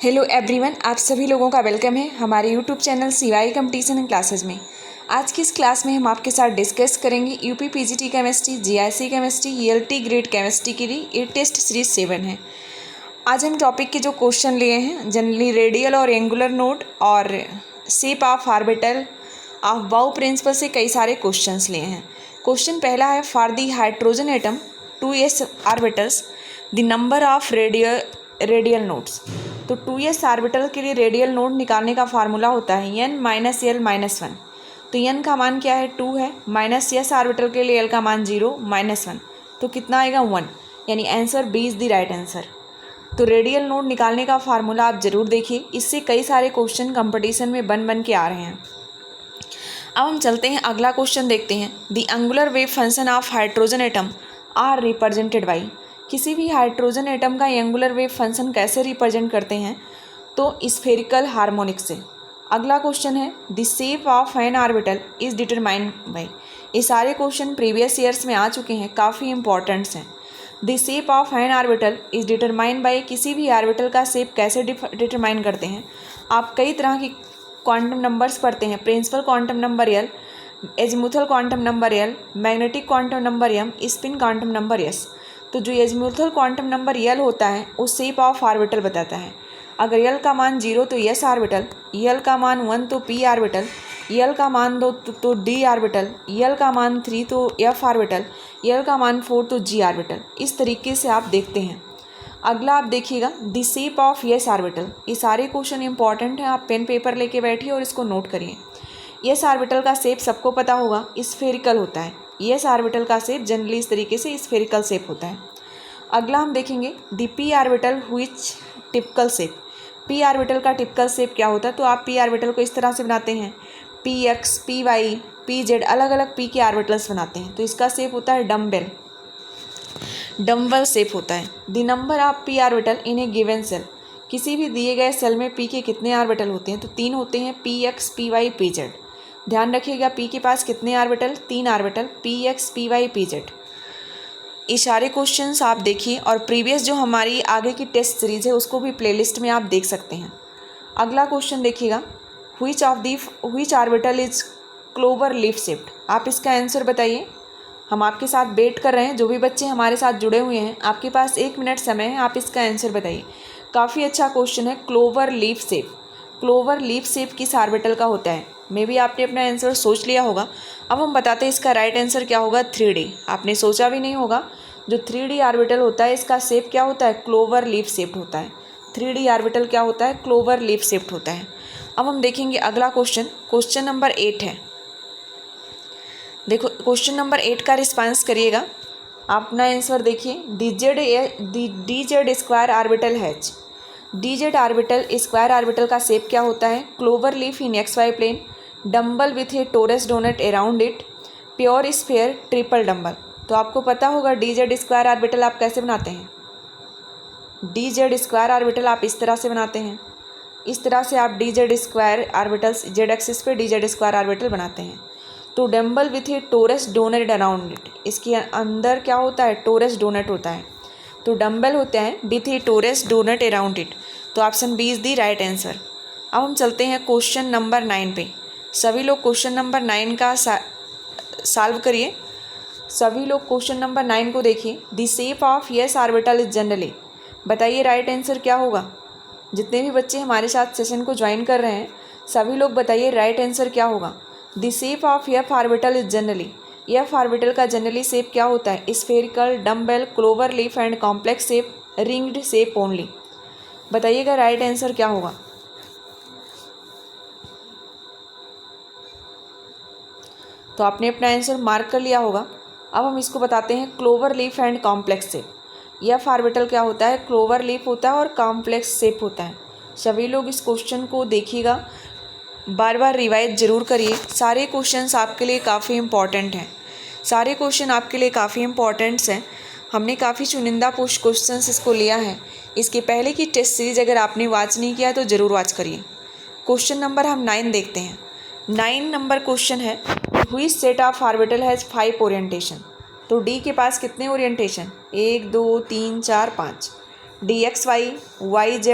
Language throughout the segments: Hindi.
हेलो एवरीवन, आप सभी लोगों का वेलकम है हमारे YouTube channel CY competition and classes में। आज की इस क्लास में हम आपके साथ डिस्कस करेंगे UP PGT chemistry, GIC chemistry, ELT grade chemistry की ये टेस्ट सीरीज 7 है। आज हम टॉपिक के जो क्वेश्चन लिए हैं जनरली रेडियल और एंगुलर नोड और शेप ऑफ ऑर्बिटल ऑफ बाउ प्रिंसिपल से कई सारे क्वेश्चंस लिए हैं। क्वेश्चन पहला है, for the hydrogen atom 2s orbitals the number of radial nodes. तो 2s ऑर्बिटल के लिए रेडियल नोड निकालने का फार्मूला होता है n माइनस l माइनस 1। तो n का मान क्या है 2 है, माइनस s ऑर्बिटल के लिए l का मान 0 माइनस 1, तो कितना आएगा 1, यानी answer B is the right answer. तो रेडियल नोड निकालने का फार्मूला आप ज़रूर देखिए, इससे कई सारे क्वेश्चन कंपटीशन में बन के आ रहे हैं। अब हम चलते हैं अगला क्वेश्चन देखते हैं। The angular wave function of hydrogen atom are represented by. किसी भी हाइड्रोजन एटम का एंगुलर वेव फंक्शन कैसे रिप्रेजेंट करते हैं, तो स्फेरिकल हार्मोनिक से। अगला क्वेश्चन है, the shape of an orbital is determined by. ये सारे क्वेश्चन प्रीवियस ईयर्स में आ चुके हैं, काफ़ी इंपॉर्टेंट्स हैं। The shape of an orbital is determined by, किसी भी ऑर्बिटल का शेप कैसे डिटरमाइन करते हैं। आप कई तरह की क्वांटम नंबर्स पढ़ते हैं, principal quantum number L, azimuthal quantum number L, magnetic quantum number M, spin quantum number S। तो जो एजीमुथल क्वांटम नंबर L होता है वो शेप ऑफ ऑर्बिटल बताता है। अगर L का मान 0 तो S ऑर्बिटल, L का मान 1 तो P ऑर्बिटल, L का मान 2 तो D ऑर्बिटल, L का मान 3 तो F ऑर्बिटल, L का मान 4 तो G ऑर्बिटल। इस तरीके से आप देखते हैं। अगला आप देखिएगा, the shape of S orbital. ये सारे क्वेश्चन इंपॉर्टेंट हैं, आप पेन पेपर लेके बैठिए और इसको नोट करिए। S ऑर्बिटल का शेप सबको पता होगा, स्फेरिकल होता है। S ऑर्बिटल का शेप जनरली इस तरीके से स्फेरिकल शेप होता है। अगला हम देखेंगे, the P orbital which typical shape. P orbital का टिपिकल शेप क्या होता है, तो आप P ऑर्बिटल को इस तरह से बनाते हैं, PX, PY, PZ, अलग अलग P के ऑर्बिटल्स बनाते हैं। तो इसका शेप होता है डम्बल शेप होता है। The number of P orbital in a given shell. किसी भी दिए गए सेल में P के कितने ऑर्बिटल होते हैं, तो 3 होते हैं, PX, PY, PZ। ध्यान रखिएगा, P के पास कितने orbital, 3 orbital, PX, PY, PZ। ये सारे क्वेश्चंस आप देखिए और प्रीवियस जो हमारी आगे की टेस्ट सीरीज़ है उसको भी प्लेलिस्ट में आप देख सकते हैं। अगला क्वेश्चन देखिएगा, which orbital is clover leaf shaped. आप इसका आंसर बताइए। हम आपके साथ वेट कर रहे हैं, जो भी बच्चे हमारे साथ जुड़े हुए हैं, आपके पास 1 मिनट समय है, आप इसका आंसर बताइए। काफ़ी अच्छा क्वेश्चन है, clover leaf shape. Clover leaf shape किस ऑर्बिटल का होता है। मे भी आपने अपना आंसर सोच लिया होगा। अब हम बताते हैं इसका राइट आंसर क्या होगा, 3D। आपने सोचा भी नहीं होगा। जो 3D ऑर्बिटल होता है इसका शेप क्या होता है, क्लोवर लीफ शेप्ड होता है। 3D ऑर्बिटल क्या होता है, क्लोवर लीफ शेप्ड होता है। अब हम देखेंगे अगला क्वेश्चन नंबर 8 है। देखो क्वेश्चन नंबर 8 का रिस्पांस करिएगा, अपना आंसर देखिए। DZ स्क्वायर ऑर्बिटल हैच। DZ ऑर्बिटल स्क्वायर ऑर्बिटल का शेप क्या होता है, clover leaf in XY plane, dumbbell with a torus doughnut around it, pure sphere, triple dumbbell. तो आपको पता होगा DZ स्क्वायर ऑर्बिटल आप कैसे बनाते हैं। DZ स्क्वायर ऑर्बिटल आप इस तरह से बनाते हैं, इस तरह से आप DZ square orbitals Z axis पे DZ स्क्वायर ऑर्बिटल बनाते हैं। तो dumbbell with a torus doughnut around it, इसके अंदर क्या होता है, टोरस डोनट होता है। तो डम्बल होते हैं with a torus doughnut around it. तो option B is the right answer. अब हम चलते हैं क्वेश्चन नंबर 9 पे। सभी लोग क्वेश्चन नंबर 9 का सॉल्व करिए। सभी लोग क्वेश्चन नंबर 9 को देखिए। The shape of S orbital is generally. बताइए राइट आंसर क्या होगा। जितने भी बच्चे हमारे साथ सेशन को ज्वाइन कर रहे हैं सभी लोग बताइए राइट आंसर क्या होगा। The shape of F orbital is generally. F orbital का जनरली शेप क्या होता है, spherical, dumbbell, clover leaf and complex shape, ringed shape only. बताइएगा राइट आंसर क्या होगा। तो आपने अपना आंसर मार्क कर लिया होगा। अब हम इसको बताते हैं, clover leaf and complex shape. F orbital क्या होता है, क्लोवर लीफ होता है और कॉम्प्लेक्स शेप होता है। सभी लोग इस क्वेश्चन को देखिएगा, बार बार रिवाइज ज़रूर करिए। सारे क्वेश्चंस आपके लिए काफ़ी इंपॉर्टेंट हैं, सारे क्वेश्चन आपके लिए काफ़ी इंपॉर्टेंट्स हैं। हमने काफ़ी चुनिंदा क्वेश्चंस इसको लिया है। इसके पहले की टेस्ट सीरीज अगर आपने वॉच नहीं किया तो ज़रूर वॉच करिए। क्वेश्चन नंबर हम 9 देखते हैं। 9 नंबर क्वेश्चन है, which set of orbital has 5 orientation. तो D के पास कितने orientation, 1 2 3 4 5। dxy, yz,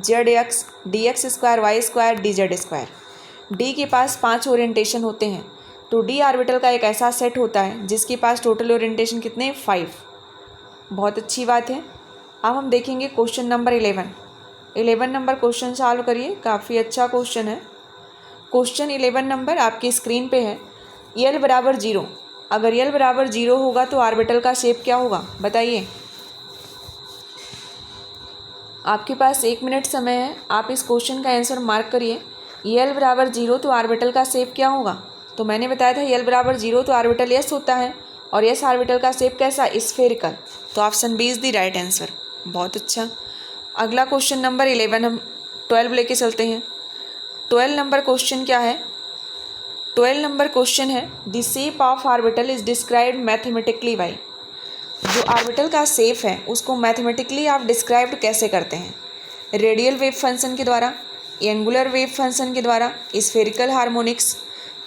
zx, dx square y square, dz square. D के पास 5 ओरिएंटेशन होते हैं, तो डी ऑर्बिटल का एक ऐसा सेट होता है जिसके पास टोटल ओरिएंटेशन कितने 5। बहुत अच्छी बात है। अब हम देखेंगे question number 11 number question solve करिए, काफ़ी अच्छा क्वेश्चन है। क्वेश्चन 11 नंबर आपकी स्क्रीन पे है। यल बराबर 0, अगर यल बराबर 0 होगा तो ऑर्बिटल का शेप क्या होगा बताइए। आपके पास 1 मिनट समय है, आप इस क्वेश्चन का आंसर मार्क करिए। यल बराबर 0 तो ऑर्बिटल का शेप क्या होगा, तो मैंने बताया था यल बराबर 0 तो ऑर्बिटल यस होता है, और यस ऑर्बिटल का शेप कैसा, स्फेरिकल। तो option B is the right answer. बहुत अच्छा। अगला क्वेश्चन नंबर 11 हम 12 लेके चलते हैं। 12 नंबर क्वेश्चन क्या है, 12 नंबर क्वेश्चन है the shape of orbital is described mathematically by. जो ऑर्बिटल का शेप है उसको मैथमेटिकली आप डिस्क्राइब कैसे करते हैं, रेडियल वेव फंक्शन के द्वारा, एंगुलर वेव फंक्शन के द्वारा, स्फेरिकल हार्मोनिक्स,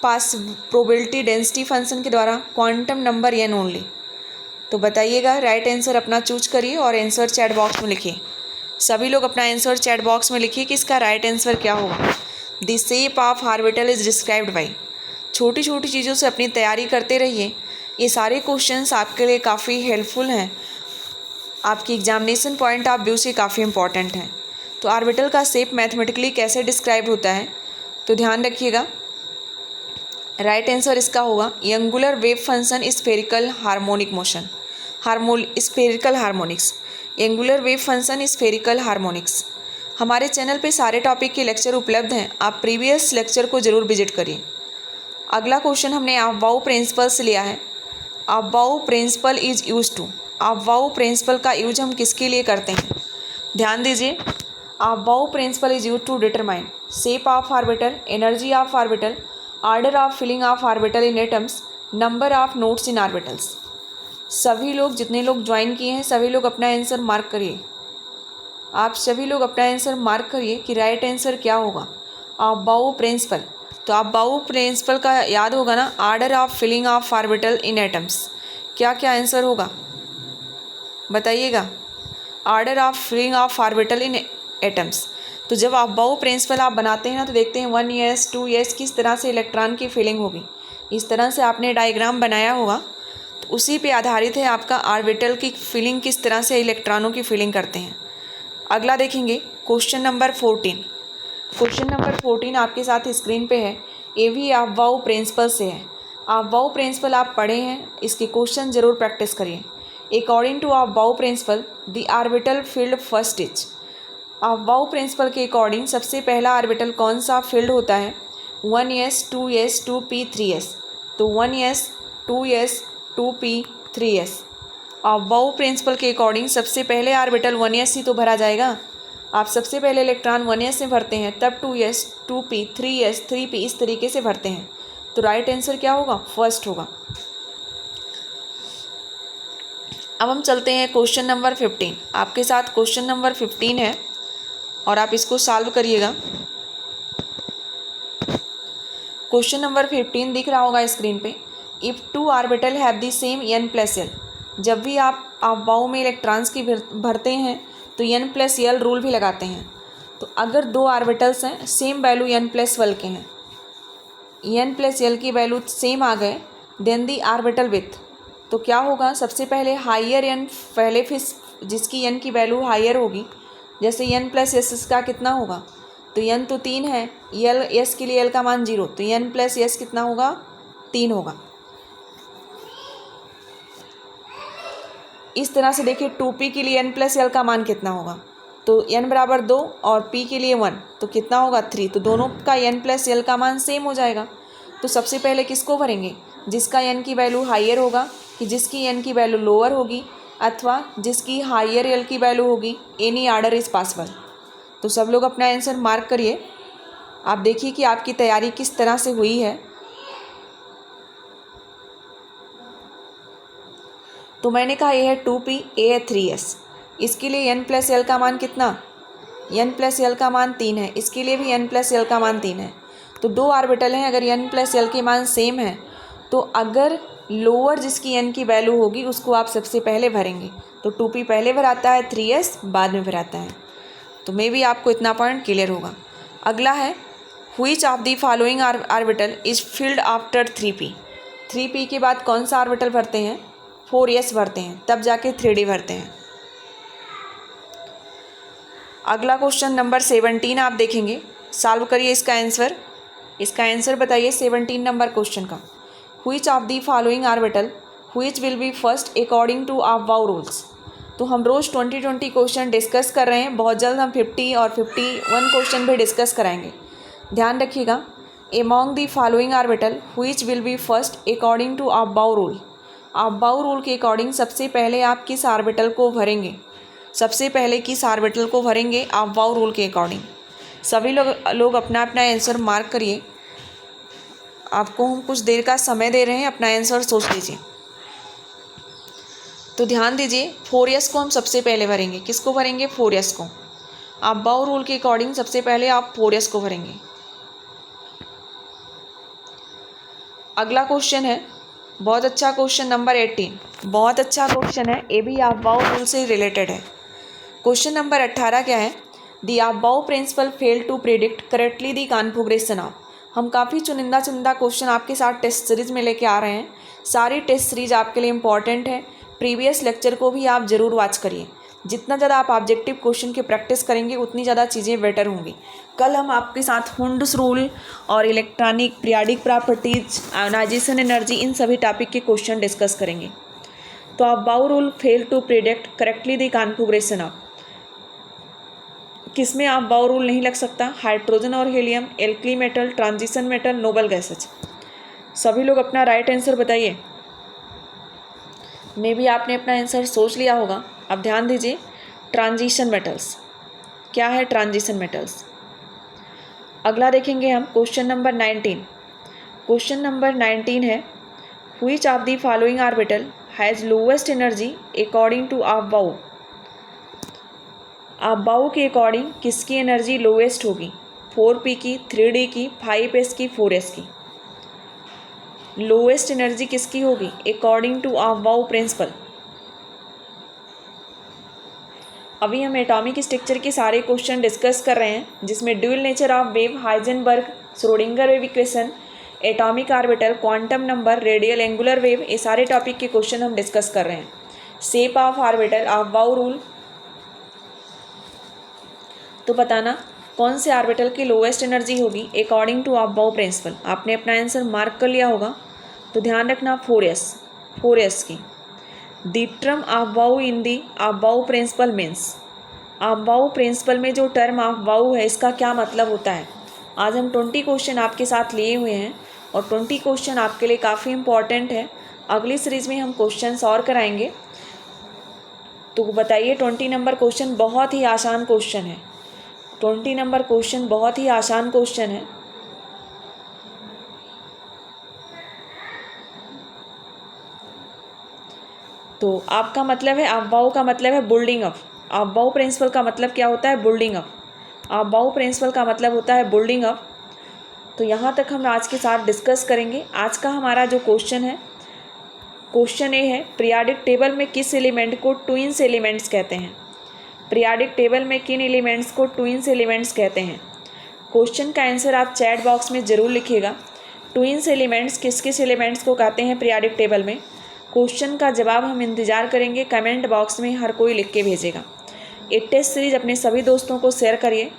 पास प्रोबेबिलिटी डेंसिटी फंक्शन के द्वारा, क्वांटम नंबर एन ओनली। तो बताइएगा, राइट आंसर अपना चूज करिए और आंसर चैट बॉक्स में लिखिए। सभी लोग अपना आंसर चैट बॉक्स में लिखिए कि इसका राइट आंसर क्या होगा। The shape of orbital is described bye. छोटी छोटी चीज़ों से अपनी तैयारी करते रहिए, ये सारे क्वेश्चंस आपके लिए काफ़ी हेल्पफुल हैं, आपकी एग्जामिनेशन पॉइंट ऑफ व्यू से काफ़ी इंपॉर्टेंट हैं। तो ऑर्बिटल का शेप मैथमेटिकली कैसे डिस्क्राइब होता है, तो ध्यान रखिएगा। राइट आंसर इसका होगा angular wave function spherical harmonic motion, spherical harmonics, angular wave function spherical harmonics. हमारे चैनल पे सारे टॉपिक के लेक्चर उपलब्ध हैं, आप प्रीवियस लेक्चर को ज़रूर विजिट करिए। अगला क्वेश्चन हमने अबाउ प्रिंसिपल से लिया है। Aufbau principle is use to. Aufbau principle का यूज हम किसके लिए करते हैं, ध्यान दीजिए। Aufbau principle is use to determine shape of orbital, energy of orbital, order of filling of orbital in atoms, number of nodes in orbitals. सभी लोग, जितने लोग ज्वाइन किए हैं सभी लोग अपना आंसर मार्क करिए। आप सभी लोग अपना आंसर मार्क करिए कि राइट आंसर क्या होगा। अबाउ प्रिंसिपल, तो अबाउ प्रिंसिपल का याद होगा ना, order of filling of orbital in atoms. क्या क्या आंसर होगा बताइएगा, order of filling of orbital in atoms. तो जब अबाउ प्रिंसिपल आप बनाते हैं ना, तो देखते हैं 1s 2s किस तरह से इलेक्ट्रॉन की फिलिंग होगी। इस तरह से आपने डायग्राम बनाया होगा, तो उसी पे आधारित है आपका ऑर्बिटल की फिलिंग, किस तरह से इलेक्ट्रॉनों की फिलिंग करते हैं। अगला देखेंगे क्वेश्चन नंबर 14। क्वेश्चन नंबर 14 आपके साथ स्क्रीन पे है, ये भी अबाउ प्रिंसिपल से है। अबाउ प्रिंसिपल आप पढ़े हैं, इसके क्वेश्चन जरूर प्रैक्टिस करिए। According to Aufbau principle the orbital filled first is. Aufbau principle के अकॉर्डिंग सबसे पहला ऑर्बिटल कौन सा फील्ड होता है, 1s 2s 2p 3s। तो 1s 2s 2p 3s। About principle के अकॉर्डिंग सबसे पहले ऑर्बिटल 1s ही तो भरा जाएगा। आप सबसे पहले इलेक्ट्रॉन 1s से भरते हैं, तब 2s 2p 3s 3p इस तरीके से भरते हैं। तो राइट आंसर क्या होगा, फर्स्ट होगा। अब हम चलते हैं क्वेश्चन नंबर 15। आपके साथ क्वेश्चन नंबर 15 है और आप इसको सॉल्व करिएगा। क्वेश्चन नंबर 15 दिख रहा होगा स्क्रीन पे। If two orbital have the same n+l। जब भी आप अबाउ में इलेक्ट्रॉन्स की भरते हैं तो n+l रूल भी लगाते हैं। तो अगर दो ऑर्बिटल्स हैं, सेम वैल्यू n+1 के हैं, n+l की वैल्यू सेम आ गए, देन दी ऑर्बिटल विथ। तो क्या होगा, सबसे पहले हाइयर n, पहले फिर जिसकी n की वैल्यू हाइयर होगी, जैसे n+s का कितना होगा, तो n तो 3 है, s के लिए l का मान 0, तो n+s कितना होगा, 3 होगा। इस तरह से देखिए 2p के लिए n+l का मान कितना होगा, तो n बराबर 2 और p के लिए 1, तो कितना होगा 3। तो दोनों का n+l का मान सेम हो जाएगा। तो सबसे पहले किसको भरेंगे, जिसका n की वैल्यू हाइयर होगा, कि जिसकी n की वैल्यू लोअर होगी, अथवा जिसकी हाइयर l की वैल्यू होगी। Any order is possible. तो सब लोग अपना आंसर मार्क करिए। आप देखिए कि आपकी तैयारी किस तरह से हुई है। तो मैंने कहा ये है 2p, a है 3s। इसके लिए n+l का मान कितना, n+l का मान 3 है। इसके लिए भी n+l का मान 3 है। तो दो ऑर्बिटल हैं, अगर n+l के मान सेम है, तो अगर लोअर जिसकी n की वैल्यू होगी उसको आप सबसे पहले भरेंगे। तो 2p पहले भराता है, 3s बाद में भराता है। तो मे भी आपको इतना पॉइंट क्लियर होगा। अगला है which of the following orbital is filled after 3p। 3p के बाद कौन सा ऑर्बिटल भरते हैं? 4s भरते हैं, तब जाके 3d भरते हैं। अगला क्वेश्चन नंबर 17 आप देखेंगे, सॉल्व करिए इसका आंसर। इसका आंसर बताइए 17 नंबर क्वेश्चन का। Which of the following orbital which will be first according to Aufbau rules. तो हम रोज़ 20 क्वेश्चन डिस्कस कर रहे हैं, बहुत जल्द हम 50 और 51 क्वेश्चन भी डिस्कस कराएंगे। ध्यान रखिएगा। Among the following orbital which will be first according to Aufbau rule. Aufbau rule के अकॉर्डिंग सबसे पहले आप किस ऑर्बिटल को भरेंगे? सबसे पहले किस ऑर्बिटल को भरेंगे अबाव रूल के अकॉर्डिंग? सभी लोग अपना अपना आंसर मार्क करिए। आपको हम कुछ देर का समय दे रहे हैं, अपना आंसर सोच लीजिए। तो ध्यान दीजिए, 4s को हम सबसे पहले भरेंगे। किसको भरेंगे? 4s को। अबाव रूल के अकॉर्डिंग सबसे पहले आप 4s को भरेंगे। अगला क्वेश्चन है, बहुत अच्छा क्वेश्चन नंबर 18, बहुत अच्छा क्वेश्चन है, ये भी अबाव रूल से रिलेटेड है। क्वेश्चन नंबर 18 क्या है? The Aufbau principle fail to predict correctly the configuration of. हम काफ़ी चुनिंदा क्वेश्चन आपके साथ टेस्ट सीरीज में लेके आ रहे हैं। सारी टेस्ट सीरीज आपके लिए इंपॉर्टेंट है। प्रीवियस लेक्चर को भी आप ज़रूर वॉच करिए। जितना ज़्यादा आप ऑब्जेक्टिव क्वेश्चन की प्रैक्टिस करेंगे उतनी ज़्यादा चीज़ें बेटर होंगी। कल हम आपके साथ हुंड्स रूल और electronic periodic properties, ionisation energy, इन सभी टॉपिक के क्वेश्चन डिस्कस करेंगे। तो aufbau rule fail to predict correctly the configuration of, किसमें अबाव रूल नहीं लग सकता? हाइड्रोजन और helium, alkali metal, transition metal, noble gases. सभी लोग अपना राइट आंसर बताइए। मे भी आपने अपना आंसर सोच लिया होगा। अब ध्यान दीजिए, ट्रांजिशन मेटल्स क्या है? Transition metals. अगला देखेंगे हम क्वेश्चन नंबर 19। क्वेश्चन नंबर 19 है, which of the following orbital has lowest energy according to Aufbau. Aufbau के अकॉर्डिंग किसकी एनर्जी लोवेस्ट होगी? 4p की, 3d की, 5s की, 4s की। लोवेस्ट एनर्जी किसकी होगी अकॉर्डिंग टू अबाव प्रिंसिपल? अभी हम एटॉमिक स्ट्रक्चर के सारे क्वेश्चन डिस्कस कर रहे हैं, जिसमें dual nature of wave, Heisenberg, Schrodinger wave equation, atomic orbital, quantum number, radial angular wave, ये सारे टॉपिक के क्वेश्चन हम डिस्कस कर रहे हैं। Shape of orbital, above rule. तो बताना कौन से ऑर्बिटल की लोवेस्ट एनर्जी होगी अकॉर्डिंग टू अबाव प्रिंसिपल। आपने अपना आंसर मार्क कर लिया होगा। तो ध्यान रखना 4s की। The term Aufbau in the Aufbau principle means, Aufbau principle में जो टर्म अबाव है इसका क्या मतलब होता है? आज हम 20 क्वेश्चन आपके साथ लिए हुए हैं और 20 क्वेश्चन आपके लिए काफ़ी इंपॉर्टेंट है। अगली सीरीज़ में हम क्वेश्चन और कराएंगे। तो बताइए, 20 नंबर क्वेश्चन बहुत ही आसान क्वेश्चन है। 20 नंबर क्वेश्चन बहुत ही आसान क्वेश्चन है। तो आपका मतलब है, अबाव का मतलब है बिल्डिंग अप। अबाव प्रिंसिपल का मतलब क्या होता है? Building up. अबाव प्रिंसिपल का मतलब होता है बिल्डिंग अप। तो यहाँ तक हम आज के साथ डिस्कस करेंगे। आज का हमारा जो क्वेश्चन है, क्वेश्चन ए है, पीरियोडिक टेबल में किस एलिमेंट को ट्विन्स एलिमेंट्स कहते हैं? पीरियोडिक टेबल में किन एलिमेंट्स को ट्विन्स एलिमेंट्स कहते हैं? क्वेश्चन का आंसर आप चैट बॉक्स में ज़रूर लिखिएगा। ट्विन्स एलिमेंट्स किस किस एलिमेंट्स को कहते हैं पीरियोडिक टेबल में? क्वेश्चन का जवाब हम इंतज़ार करेंगे, कमेंट बॉक्स में हर कोई लिख के भेजेगा। ये टेस्ट सीरीज़ अपने सभी दोस्तों को शेयर करिए,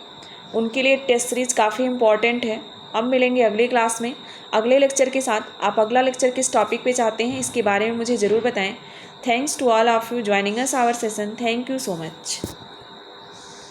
उनके लिए टेस्ट सीरीज़ काफ़ी इंपॉर्टेंट है। अब मिलेंगे अगली क्लास में अगले लेक्चर के साथ। आप अगला लेक्चर किस टॉपिक पे चाहते हैं इसके बारे में मुझे ज़रूर बताएं। Thanks to all of you joining us our session. Thank you so much.